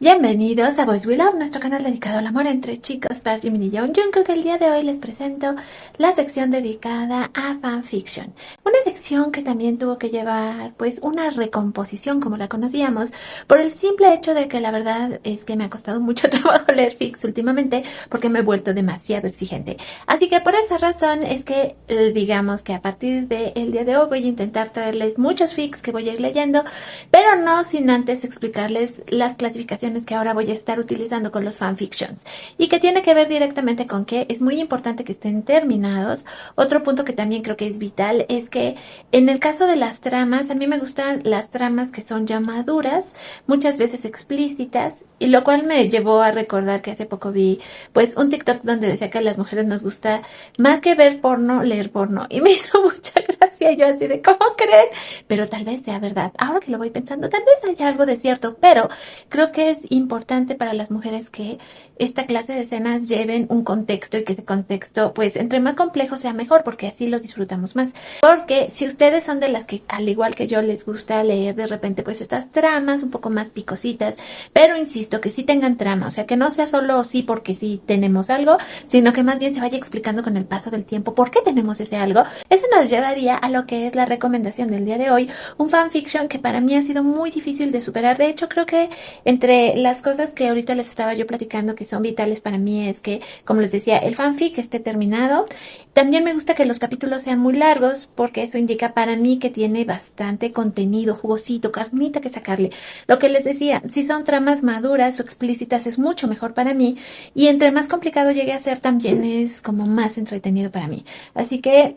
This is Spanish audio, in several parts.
Bienvenidos a Boys We Love, nuestro canal dedicado al amor entre chicos para Jimin y Young Jungkook. El día de hoy les presento la sección dedicada a fanfiction. Una sección que también tuvo que llevar pues una recomposición como la conocíamos por el simple hecho de que la verdad es que me ha costado mucho trabajo leer fics últimamente porque me he vuelto demasiado exigente. Así que por esa razón es que digamos que a partir del día de hoy voy a intentar traerles muchos fics que voy a ir leyendo, pero no sin antes explicarles las clasificaciones que ahora voy a estar utilizando con los fanfictions y que tiene que ver directamente con que es muy importante que estén terminados. Otro punto que también creo que es vital es que en el caso de las tramas, a mí me gustan las tramas que son ya maduras, muchas veces explícitas, y lo cual me llevó a recordar que hace poco vi pues un TikTok donde decía que a las mujeres nos gusta más que ver porno, leer porno, y me hizo mucha gracia. Yo así de ¿cómo creen? Pero tal vez sea verdad. Ahora que lo voy pensando, tal vez haya algo de cierto, pero creo que es importante para las mujeres que esta clase de escenas lleven un contexto y que ese contexto, pues, entre más complejo sea mejor, porque así los disfrutamos más. Porque si ustedes son de las que, al igual que yo, les gusta leer de repente, pues, estas tramas un poco más picositas, pero insisto, que sí tengan trama, o sea, que no sea solo sí porque sí tenemos algo, sino que más bien se vaya explicando con el paso del tiempo por qué tenemos ese algo. Eso nos llevaría a lo que es la recomendación del día de hoy, un fanfiction que para mí ha sido muy difícil de superar. De hecho, creo que entre las cosas que ahorita les estaba yo platicando que son vitales para mí es que, como les decía, el fanfic esté terminado. También me gusta que los capítulos sean muy largos porque eso indica para mí que tiene bastante contenido, jugosito, carnita que sacarle. Lo que les decía, si son tramas maduras o explícitas es mucho mejor para mí, y entre más complicado llegue a ser también es como más entretenido para mí. Así que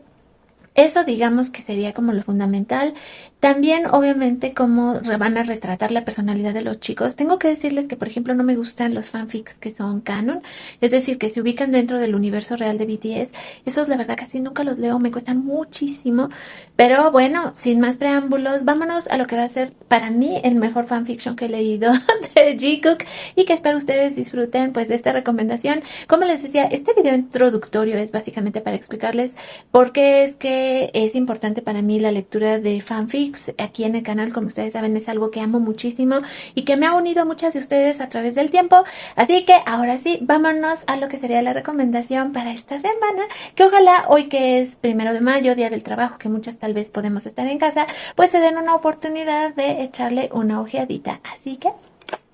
eso digamos que sería como lo fundamental. También obviamente cómo van a retratar la personalidad de los chicos. Tengo que decirles que por ejemplo no me gustan los fanfics que son canon, es decir, que se ubican dentro del universo real de BTS. Esos la verdad casi nunca los leo, me cuestan muchísimo. Pero bueno, sin más preámbulos, vámonos a lo que va a ser para mí el mejor fanfiction que he leído de Jungkook y que espero ustedes disfruten pues de esta recomendación. Como les decía, este video introductorio es básicamente para explicarles por qué es que es importante para mí la lectura de fanfics aquí en el canal. Como ustedes saben, es algo que amo muchísimo y que me ha unido a muchas de ustedes a través del tiempo. Así que ahora sí, vámonos a lo que sería la recomendación para esta semana, que ojalá hoy, que es 1 de mayo, Día del Trabajo, que muchas tal vez podemos estar en casa, pues se den una oportunidad de echarle una ojeadita. Así que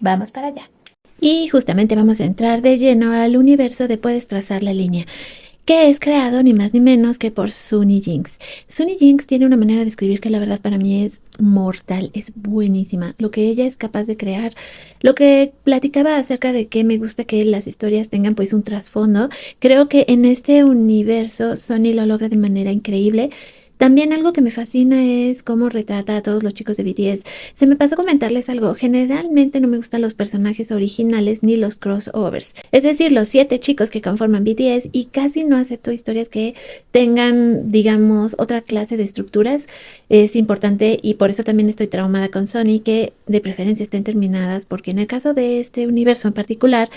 vamos para allá. Y justamente vamos a entrar de lleno al universo de Puedes trazar la línea, que es creado ni más ni menos que por Sunny Jinx. Sunny Jinx tiene una manera de escribir que la verdad para mí es mortal, es buenísima. Lo que ella es capaz de crear, lo que platicaba acerca de que me gusta que las historias tengan pues un trasfondo, creo que en este universo Sunny lo logra de manera increíble. También algo que me fascina es cómo retrata a todos los chicos de BTS. Se me pasó comentarles algo. Generalmente no me gustan los personajes originales ni los crossovers. Es decir, los 7 chicos que conforman BTS, y casi no acepto historias que tengan, digamos, otra clase de estructuras. Es importante y por eso también estoy traumada con Sony, que de preferencia estén terminadas, porque en el caso de este universo en particular,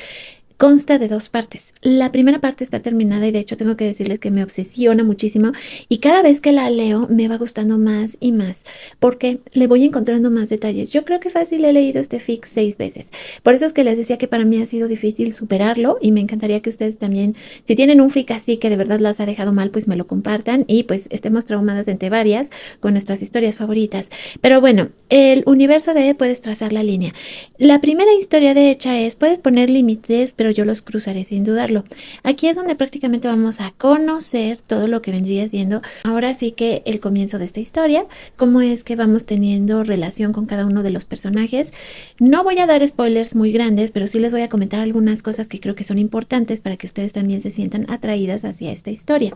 consta de 2 partes. La primera parte está terminada y de hecho tengo que decirles que me obsesiona muchísimo, y cada vez que la leo me va gustando más y más porque le voy encontrando más detalles. Yo creo que fácil he leído este fic 6 veces. Por eso es que les decía que para mí ha sido difícil superarlo, y me encantaría que ustedes también, si tienen un fic así que de verdad las ha dejado mal, pues me lo compartan y pues estemos traumadas entre varias con nuestras historias favoritas. Pero bueno, el universo de Puedes trazar la línea. La primera historia de hecha es puedes poner límites, pero yo los cruzaré sin dudarlo. Aquí es donde prácticamente vamos a conocer todo lo que vendría siendo ahora sí que el comienzo de esta historia, cómo es que vamos teniendo relación con cada uno de los personajes. No voy a dar spoilers muy grandes, pero sí les voy a comentar algunas cosas que creo que son importantes para que ustedes también se sientan atraídas hacia esta historia.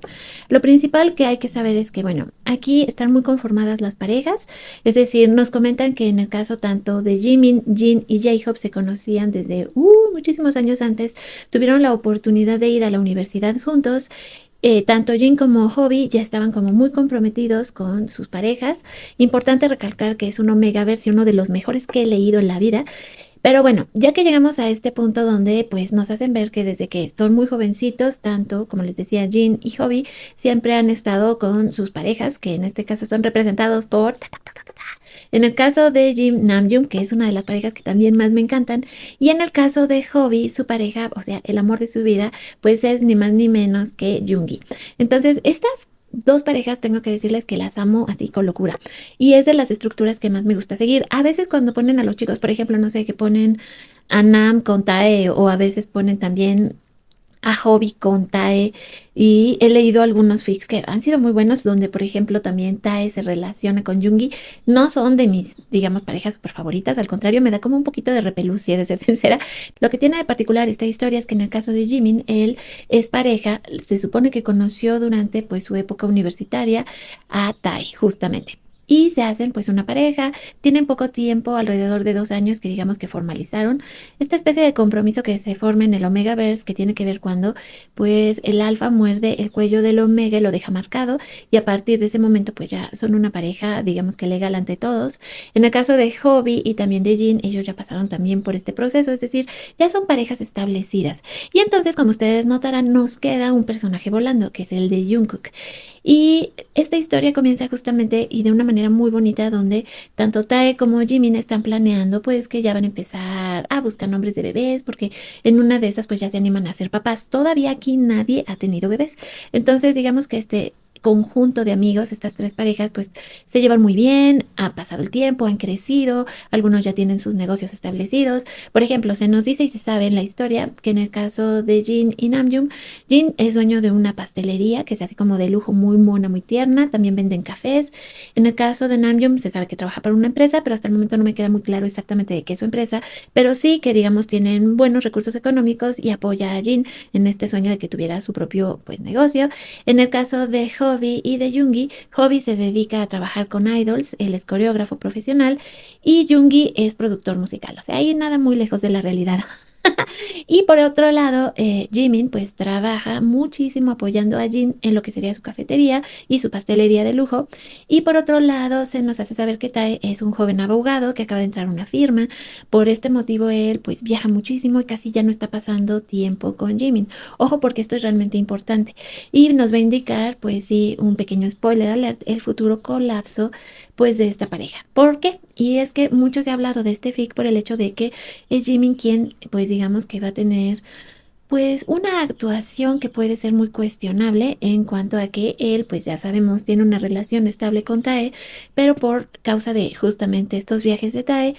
Lo principal que hay que saber es que, bueno, aquí están muy conformadas las parejas, es decir, nos comentan que en el caso tanto de Jimin, Jin y J-Hope se conocían desde muchísimos años antes, tuvieron la oportunidad de ir a la universidad juntos. Tanto Jin como Hobby ya estaban como muy comprometidos con sus parejas. Importante recalcar que es un Omegaverse, uno de los mejores que he leído en la vida. Pero bueno, ya que llegamos a este punto donde pues nos hacen ver que desde que son muy jovencitos, tanto como les decía Jin y Hobby, siempre han estado con sus parejas, que en este caso son representados por En el caso de Jim Namjoon, que es una de las parejas que también más me encantan, y en el caso de Hobby, su pareja, o sea, el amor de su vida, pues es ni más ni menos que Yoongi. Entonces, estas dos parejas tengo que decirles que las amo así con locura. Y es de las estructuras que más me gusta seguir. A veces cuando ponen a los chicos, por ejemplo, no sé, que ponen a Nam con Tae o a veces ponen también a Hobby con Tae y he leído algunos fics que han sido muy buenos donde por ejemplo también Tae se relaciona con Yoongi. No son de mis digamos parejas super favoritas, al contrario me da como un poquito de repelús, de ser sincera. Lo que tiene de particular esta historia es que en el caso de Jimin él es pareja, se supone que conoció durante pues su época universitaria a Tae justamente. Y se hacen pues una pareja, tienen poco tiempo, alrededor de 2 años que digamos que formalizaron esta especie de compromiso que se forma en el Omegaverse, que tiene que ver cuando pues el alfa muerde el cuello del omega y lo deja marcado y a partir de ese momento pues ya son una pareja digamos que legal ante todos. En el caso de Hobby y también de Jin, ellos ya pasaron también por este proceso, es decir, ya son parejas establecidas. Y entonces como ustedes notarán nos queda un personaje volando que es el de Jungkook. Y esta historia comienza justamente y de una manera muy bonita donde tanto Tae como Jimin están planeando pues que ya van a empezar a buscar nombres de bebés porque en una de esas pues ya se animan a ser papás. Todavía aquí nadie ha tenido bebés. Entonces digamos que este conjunto de amigos, estas tres parejas, pues se llevan muy bien, ha pasado el tiempo, han crecido, algunos ya tienen sus negocios establecidos. Por ejemplo, se nos dice y se sabe en la historia que en el caso de Jin y Namjoon, Jin es dueño de una pastelería que se hace como de lujo, muy mona, muy tierna, también venden cafés. En el caso de Namjoon se sabe que trabaja para una empresa, pero hasta el momento no me queda muy claro exactamente de qué es su empresa, pero sí que digamos tienen buenos recursos económicos y apoya a Jin en este sueño de que tuviera su propio pues negocio. En el caso de Hobby y de Yoongi, Hobby se dedica a trabajar con idols, él es coreógrafo profesional y Yoongi es productor musical, o sea, ahí nada muy lejos de la realidad. Y por otro lado, Jimin pues trabaja muchísimo apoyando a Jin en lo que sería su cafetería y su pastelería de lujo. Y por otro lado, se nos hace saber que Tae es un joven abogado que acaba de entrar a una firma. Por este motivo, él pues viaja muchísimo y casi ya no está pasando tiempo con Jimin. Ojo porque esto es realmente importante. Y nos va a indicar, pues sí, un pequeño spoiler alert, el futuro colapso pues de esta pareja. ¿Por qué? Y es que mucho se ha hablado de este fic por el hecho de que es Jimin quien, pues digamos que va a tener pues una actuación que puede ser muy cuestionable en cuanto a que él, pues ya sabemos, tiene una relación estable con Tae, pero por causa de justamente estos viajes de Tae,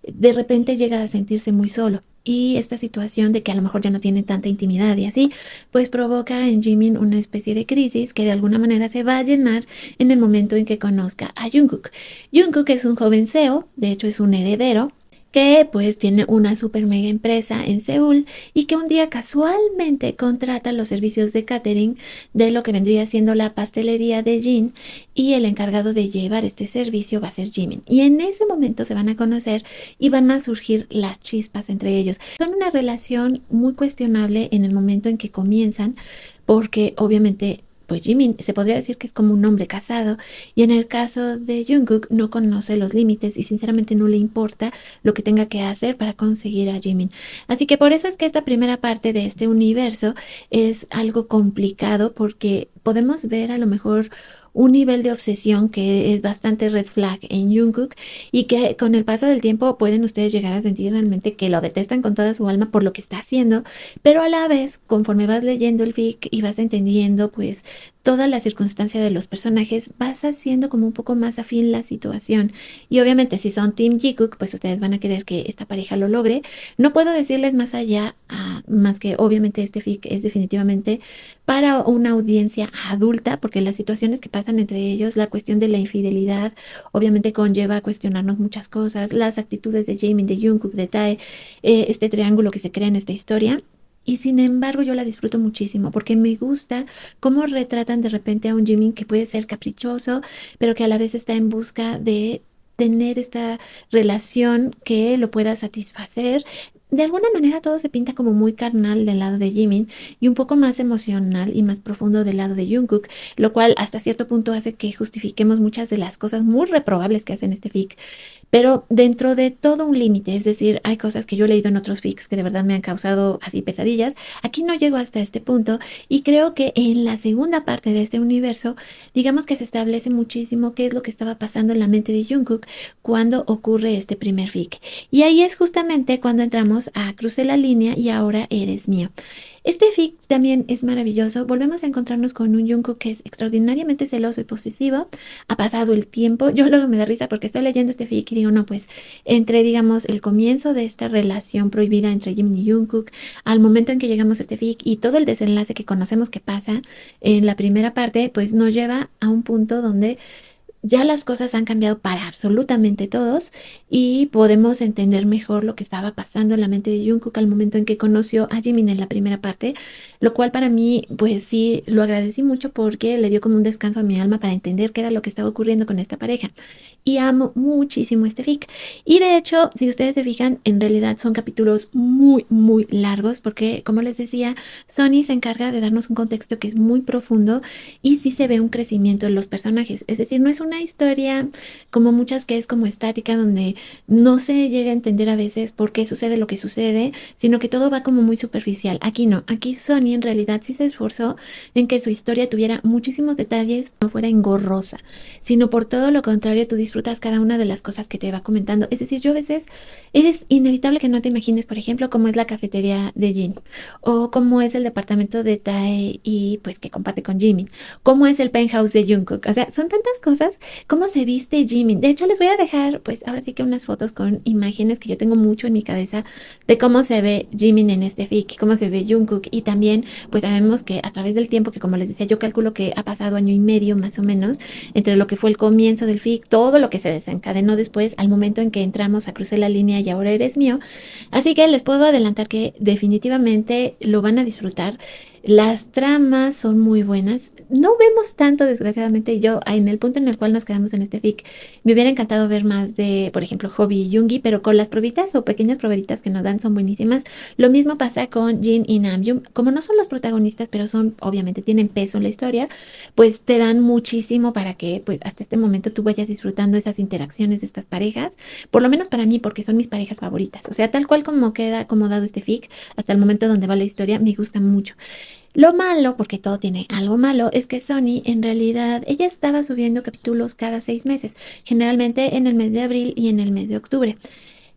de repente llega a sentirse muy solo. Y esta situación de que a lo mejor ya no tiene tanta intimidad y así, pues provoca en Jimin una especie de crisis que de alguna manera se va a llenar en el momento en que conozca a Jungkook. Jungkook es un joven CEO, de hecho es un heredero, que pues tiene una super mega empresa en Seúl y que un día casualmente contrata los servicios de catering de lo que vendría siendo la pastelería de Jin y el encargado de llevar este servicio va a ser Jimin. Y en ese momento se van a conocer y van a surgir las chispas entre ellos. Son una relación muy cuestionable en el momento en que comienzan porque obviamente pues Jimin se podría decir que es como un hombre casado y en el caso de Jungkook no conoce los límites y sinceramente no le importa lo que tenga que hacer para conseguir a Jimin. Así que por eso es que esta primera parte de este universo es algo complicado porque podemos ver a lo mejor un nivel de obsesión que es bastante red flag en Jungkook y que con el paso del tiempo pueden ustedes llegar a sentir realmente que lo detestan con toda su alma por lo que está haciendo, pero a la vez, conforme vas leyendo el fic y vas entendiendo pues toda la circunstancia de los personajes, vas haciendo como un poco más afín la situación. Y obviamente si son Team Jikook, pues ustedes van a querer que esta pareja lo logre. No puedo decirles más allá, más que obviamente este fic es definitivamente para una audiencia adulta, porque las situaciones que pasan entre ellos, la cuestión de la infidelidad, obviamente conlleva a cuestionarnos muchas cosas, las actitudes de Jamin, de Jungkook, de Tae, este triángulo que se crea en esta historia. Y sin embargo yo la disfruto muchísimo porque me gusta cómo retratan de repente a un Jimin que puede ser caprichoso, pero que a la vez está en busca de tener esta relación que lo pueda satisfacer. De alguna manera todo se pinta como muy carnal del lado de Jimin y un poco más emocional y más profundo del lado de Jungkook, lo cual hasta cierto punto hace que justifiquemos muchas de las cosas muy reprobables que hacen este fic. pero dentro de todo un límite, es decir, hay cosas que yo he leído en otros fics que de verdad me han causado así pesadillas. Aquí no llego hasta este punto y creo que en la segunda parte de este universo, digamos que se establece muchísimo qué es lo que estaba pasando en la mente de Jungkook cuando ocurre este primer fic. Y ahí es justamente cuando entramos a Crucé la línea y ahora eres mío. Este fic también es maravilloso. Volvemos a encontrarnos con un Jungkook que es extraordinariamente celoso y posesivo. Ha pasado el tiempo. Yo luego me da risa porque estoy leyendo este fic y digo, no, pues entre, digamos, el comienzo de esta relación prohibida entre Jimin y Jungkook, al momento en que llegamos a este fic y todo el desenlace que conocemos que pasa en la primera parte, pues nos lleva a un punto donde ya las cosas han cambiado para absolutamente todos y podemos entender mejor lo que estaba pasando en la mente de Jungkook al momento en que conoció a Jimin en la primera parte, lo cual para mí, pues sí, lo agradecí mucho porque le dio como un descanso a mi alma para entender qué era lo que estaba ocurriendo con esta pareja. Y amo muchísimo este fic. Y de hecho, si ustedes se fijan, en realidad son capítulos muy, muy largos porque, como les decía, Sony se encarga de darnos un contexto que es muy profundo y sí se ve un crecimiento en los personajes. Es decir, no es una historia como muchas que es como estática, donde no se llega a entender a veces por qué sucede lo que sucede, sino que todo va como muy superficial. Aquí no, aquí Sony en realidad sí se esforzó en que su historia tuviera muchísimos detalles, no fuera engorrosa, sino por todo lo contrario, tú disfrutas cada una de las cosas que te va comentando. Es decir, yo a veces es inevitable que no te imagines, por ejemplo, cómo es la cafetería de Jin, o cómo es el departamento de Tae y pues que comparte con Jimin, cómo es el penthouse de Jungkook. O sea, son tantas cosas, cómo se viste Jimin. De hecho, les voy a dejar, pues ahora sí que unas fotos con imágenes que yo tengo mucho en mi cabeza de cómo se ve Jimin en este fic, cómo se ve Jungkook y también, pues sabemos que a través del tiempo, que como les decía, yo calculo que ha pasado año y medio más o menos, entre lo que fue el comienzo del fic, todo lo que se desencadenó después, al momento en que entramos a Crucé la línea y ahora eres mío. Así que les puedo adelantar que definitivamente lo van a disfrutar. Las tramas son muy buenas. No vemos tanto, desgraciadamente, yo en el punto en el cual nos quedamos en este fic. Me hubiera encantado ver más de, por ejemplo, Hobby y Yoongi, pero con las probitas o pequeñas probitas que nos dan son buenísimas. Lo mismo pasa con Jin y Namjoon. Como no son los protagonistas, pero son, obviamente, tienen peso en la historia, pues te dan muchísimo para que, pues, hasta este momento tú vayas disfrutando esas interacciones de estas parejas. Por lo menos para mí, porque son mis parejas favoritas. O sea, tal cual como queda acomodado este fic, hasta el momento donde va la historia, me gusta mucho. Lo malo, porque todo tiene algo malo, es que Sony en realidad ella estaba subiendo capítulos cada 6 meses, generalmente en el mes de abril y en el mes de octubre.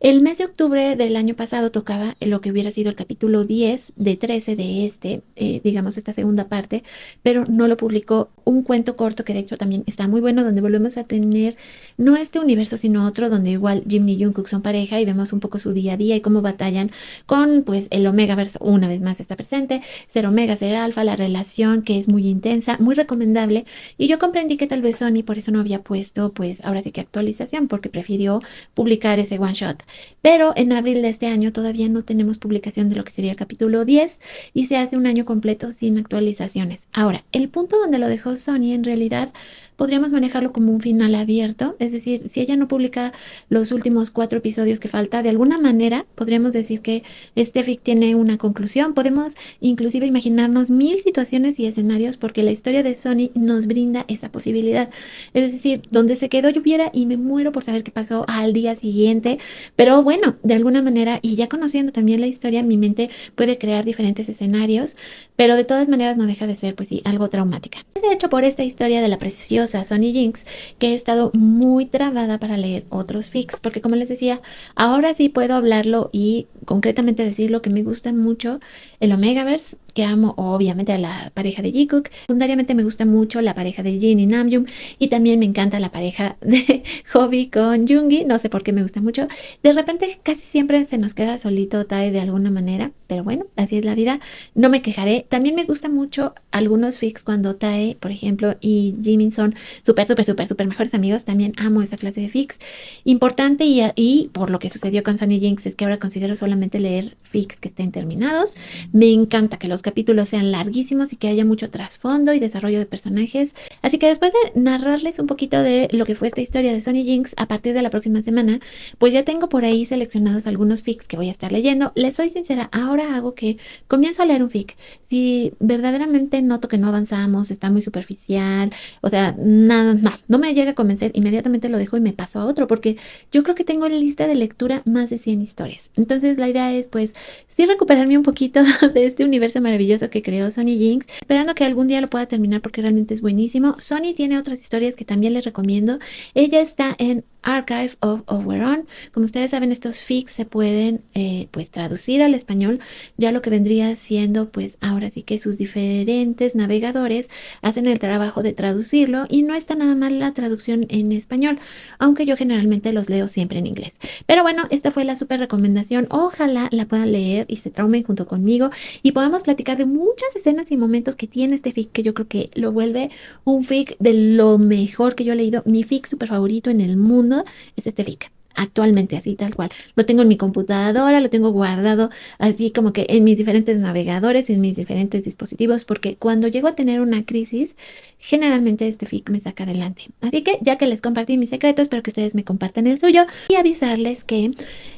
El mes de octubre del año pasado tocaba lo que hubiera sido el capítulo 10 de 13 de digamos, esta segunda parte, pero no lo publicó. Un cuento corto que de hecho también está muy bueno, donde volvemos a tener no este universo, sino otro, donde igual Jim y Jungkook son pareja y vemos un poco su día a día y cómo batallan con, pues, el Omegaverse, una vez más está presente, ser Omega, ser Alfa, la relación que es muy intensa, muy recomendable. Y yo comprendí que tal vez Sony por eso no había puesto, pues, ahora sí que actualización, porque prefirió publicar ese one shot. Pero en abril de este año todavía no tenemos publicación de lo que sería el capítulo 10 y se hace un año completo sin actualizaciones. Ahora, el punto donde lo dejó Sony en realidad podríamos manejarlo como un final abierto, es decir, si ella no publica los últimos 4 episodios que falta, de alguna manera podríamos decir que este fic tiene una conclusión. Podemos inclusive imaginarnos mil situaciones y escenarios porque la historia de Sony nos brinda esa posibilidad. Es decir, donde se quedó lloviera y me muero por saber qué pasó al día siguiente, pero bueno, de alguna manera, y ya conociendo también la historia, mi mente puede crear diferentes escenarios, pero de todas maneras no deja de ser, pues sí, algo traumática. Es de hecho por esta historia de la preciosa Sony Jinx que he estado muy trabada para leer otros fics, porque como les decía, ahora sí puedo hablarlo y concretamente decirlo que me gusta mucho el Omegaverse, que amo obviamente a la pareja de Jikook. Secundariamente me gusta mucho la pareja de Jin y Namjoon y también me encanta la pareja de Hobby con Yoongi, no sé por qué me gusta mucho. De repente casi siempre se nos queda solito Tae de alguna manera, pero bueno, así es la vida, no me quejaré. También me gusta mucho algunos fics cuando Tae, por ejemplo, y Jimin son súper, súper, súper, súper mejores amigos. También amo esa clase de fics. Importante y por lo que sucedió con Sunny Jinx es que ahora considero solamente solamente leer fics que estén terminados. Me encanta que los capítulos sean larguísimos y que haya mucho trasfondo y desarrollo de personajes. Así que después de narrarles un poquito de lo que fue esta historia de Sonny Jinx, a partir de la próxima semana, pues ya tengo por ahí seleccionados algunos fics que voy a estar leyendo. Les soy sincera, ahora hago que comienzo a leer un fic. Si verdaderamente noto que no avanzamos, está muy superficial, o sea, nada, no me llega a convencer, inmediatamente lo dejo y me paso a otro, porque yo creo que tengo en lista de lectura más de 100 historias. Entonces la idea es pues sí recuperarme un poquito de este universo maravilloso que creó Sonny Jinx, esperando que algún día lo pueda terminar porque realmente es buenísimo. Sonny tiene otras historias que también les recomiendo. Ella está en Archive of Oberon. Como ustedes saben, estos fics se pueden pues traducir al español, ya lo que vendría siendo pues ahora sí que sus diferentes navegadores hacen el trabajo de traducirlo y no está nada mal la traducción en español, aunque yo generalmente los leo siempre en inglés. Pero bueno, esta fue la súper recomendación. Ojalá la puedan leer y se traumen junto conmigo y podamos platicar de muchas escenas y momentos que tiene este fic, que yo creo que lo vuelve un fic de lo mejor que yo he leído. Mi fic súper favorito en el mundo es este fic. Actualmente, así tal cual. Lo tengo en mi computadora, lo tengo guardado así como que en mis diferentes navegadores, en mis diferentes dispositivos, porque cuando llego a tener una crisis, generalmente este fic me saca adelante. Así que ya que les compartí mi secreto, espero que ustedes me compartan el suyo y avisarles que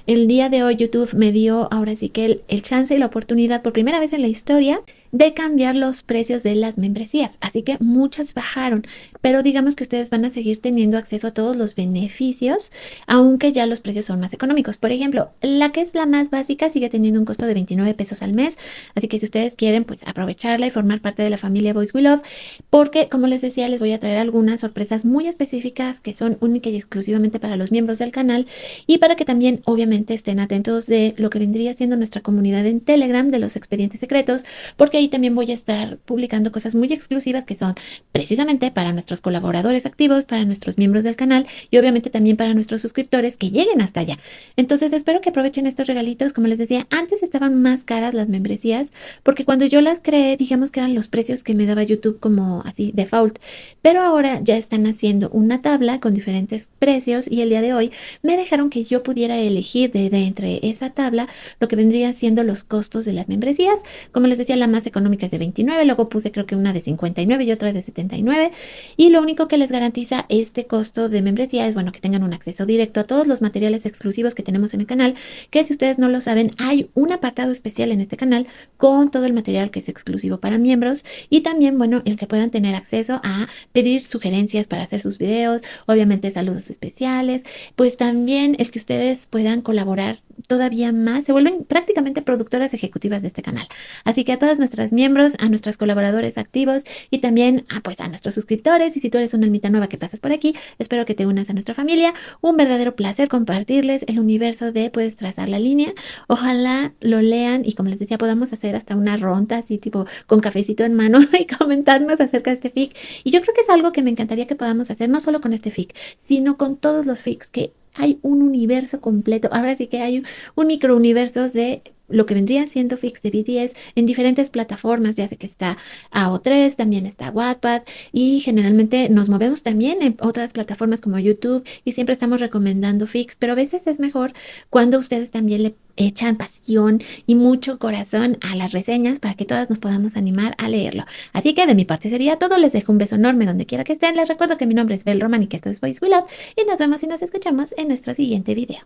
el día de hoy YouTube me dio ahora sí que el chance y la oportunidad por primera vez en la historia de cambiar los precios de las membresías. Así que muchas bajaron, pero digamos que ustedes van a seguir teniendo acceso a todos los beneficios, aunque ya los precios son más económicos. Por ejemplo, la que es la más básica sigue teniendo un costo de 29 pesos al mes, así que si ustedes quieren pues aprovecharla y formar parte de la familia Boys We Love, porque como les decía, les voy a traer algunas sorpresas muy específicas que son únicas y exclusivamente para los miembros del canal y para que también obviamente estén atentos de lo que vendría siendo nuestra comunidad en Telegram de los expedientes secretos, porque ahí también voy a estar publicando cosas muy exclusivas que son precisamente para nuestros colaboradores activos, para nuestros miembros del canal y obviamente también para nuestros suscriptores que lleguen hasta allá. Entonces espero que aprovechen estos regalitos. Como les decía, antes estaban más caras las membresías porque cuando yo las creé, digamos que eran los precios que me daba YouTube como así default, pero ahora ya están haciendo una tabla con diferentes precios y el día de hoy me dejaron que yo pudiera elegir de entre esa tabla lo que vendrían siendo los costos de las membresías. Como les decía, la más económica es de 29, luego puse creo que una de 59 y otra de 79 y lo único que les garantiza este costo de membresía es bueno que tengan un acceso directo a todos los materiales exclusivos que tenemos en el canal, que si ustedes no lo saben hay un apartado especial en este canal con todo el material que es exclusivo para miembros y también bueno el que puedan tener acceso a pedir sugerencias para hacer sus videos, obviamente saludos especiales, pues también el que ustedes puedan colaborar todavía más, se vuelven prácticamente productoras ejecutivas de este canal. Así que a todas nuestras miembros, a nuestros colaboradores activos y también pues a nuestros suscriptores, y si tú eres una almita nueva que pasas por aquí, espero que te unas a nuestra familia. Un verdadero placer compartirles el universo de Puedes trazar la línea. Ojalá lo lean y como les decía, podamos hacer hasta una ronda así tipo con cafecito en mano y comentarnos acerca de este fic. Y yo creo que es algo que me encantaría que podamos hacer, no solo con este fic, sino con todos los fics que hay un universo completo. Ahora sí que hay un microuniverso de lo que vendrían siendo fics de BTS en diferentes plataformas. Ya sé que está AO3, también está Wattpad y generalmente nos movemos también en otras plataformas como YouTube y siempre estamos recomendando fics, pero a veces es mejor cuando ustedes también le echan pasión y mucho corazón a las reseñas para que todas nos podamos animar a leerlo. Así que de mi parte sería todo. Les dejo un beso enorme donde quiera que estén. Les recuerdo que mi nombre es Bel Roman y que esto es Voice We Love y nos vemos y nos escuchamos en nuestro siguiente video.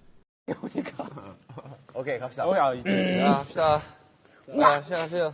오케이 갑시다. 합시다. 자, 합시다. 자, 시작하세요.